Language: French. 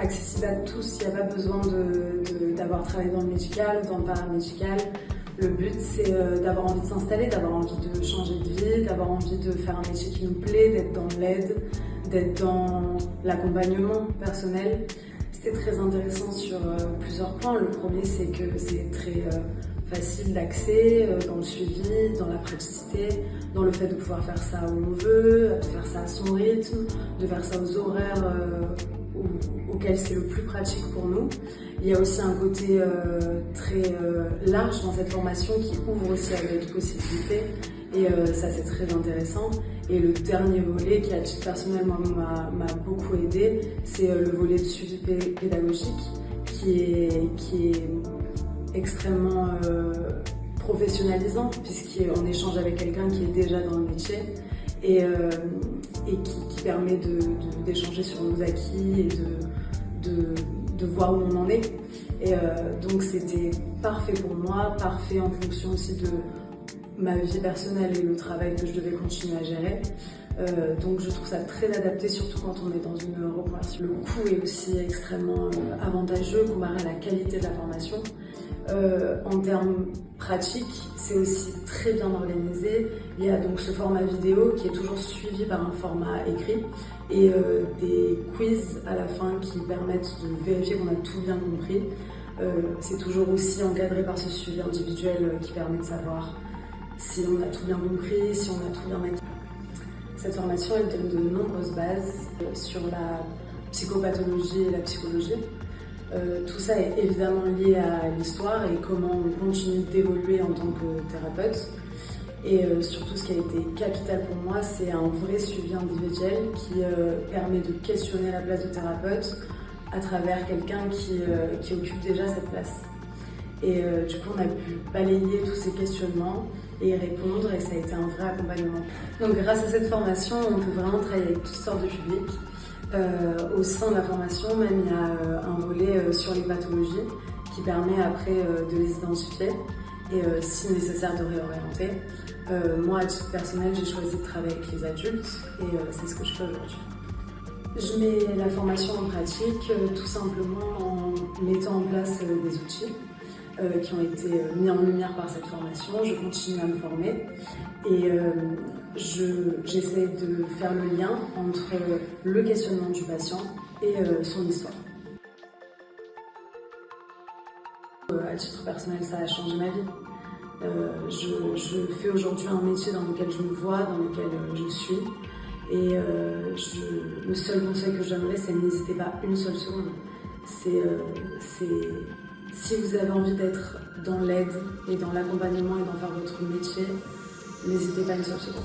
accessible à tous. Il n'y a pas besoin d'avoir travaillé dans le médical ou dans le paramédical. Le but, c'est d'avoir envie de s'installer, d'avoir envie de changer de vie, d'avoir envie de faire un métier qui nous plaît, d'être dans l'aide, d'être dans l'accompagnement personnel. C'était très intéressant sur plusieurs points. Le premier, c'est que c'est très facile d'accès dans le suivi, dans la praticité, dans le fait de pouvoir faire ça où on veut, de faire ça à son rythme, de faire ça aux horaires auxquels c'est le plus pratique pour nous. Il y a aussi un côté très large dans cette formation qui ouvre aussi à d'autres possibilités et ça c'est très intéressant. Et le dernier volet qui à titre personnel m'a beaucoup aidé, c'est le volet de suivi pédagogique qui est extrêmement professionnalisant puisqu'on échange avec quelqu'un qui est déjà dans le métier et qui permet d'échanger sur nos acquis et de voir où on en est. Et donc c'était parfait pour moi, parfait en fonction aussi de ma vie personnelle et le travail que je devais continuer à gérer. Donc je trouve ça très adapté, surtout quand on est dans une reconversion. Le coût est aussi extrêmement avantageux comparé à la qualité de la formation. En termes pratiques, c'est aussi très bien organisé. Il y a donc ce format vidéo qui est toujours suivi par un format écrit et des quiz à la fin qui permettent de vérifier qu'on a tout bien compris. C'est toujours aussi encadré par ce suivi individuel qui permet de savoir si on a tout bien compris, si on a tout bien acquis. Cette formation, elle donne de nombreuses bases sur la psychopathologie et la psychologie. Tout ça est évidemment lié à l'histoire et comment on continue d'évoluer en tant que thérapeute. Et surtout, ce qui a été capital pour moi, c'est un vrai suivi individuel qui permet de questionner la place de thérapeute à travers quelqu'un qui occupe déjà cette place. Et du coup, on a pu balayer tous ces questionnements et y répondre, et ça a été un vrai accompagnement. Donc grâce à cette formation, on peut vraiment travailler avec toutes sortes de publics. Au sein de la formation, même, il y a un volet sur les pathologies qui permet après de les identifier et si nécessaire de réorienter. Moi, à titre personnel, j'ai choisi de travailler avec les adultes et c'est ce que je fais aujourd'hui. Je mets la formation en pratique tout simplement en mettant en place des outils qui ont été mis en lumière par cette formation. Je continue à me former et j'essaie de faire le lien entre le questionnement du patient et son histoire. À titre personnel, ça a changé ma vie. Je fais aujourd'hui un métier dans lequel je me vois, dans lequel je suis. Et le seul conseil que je donnerais, c'est n'hésitez pas une seule seconde. Si vous avez envie d'être dans l'aide et dans l'accompagnement et d'en faire votre métier, n'hésitez pas une seule seconde.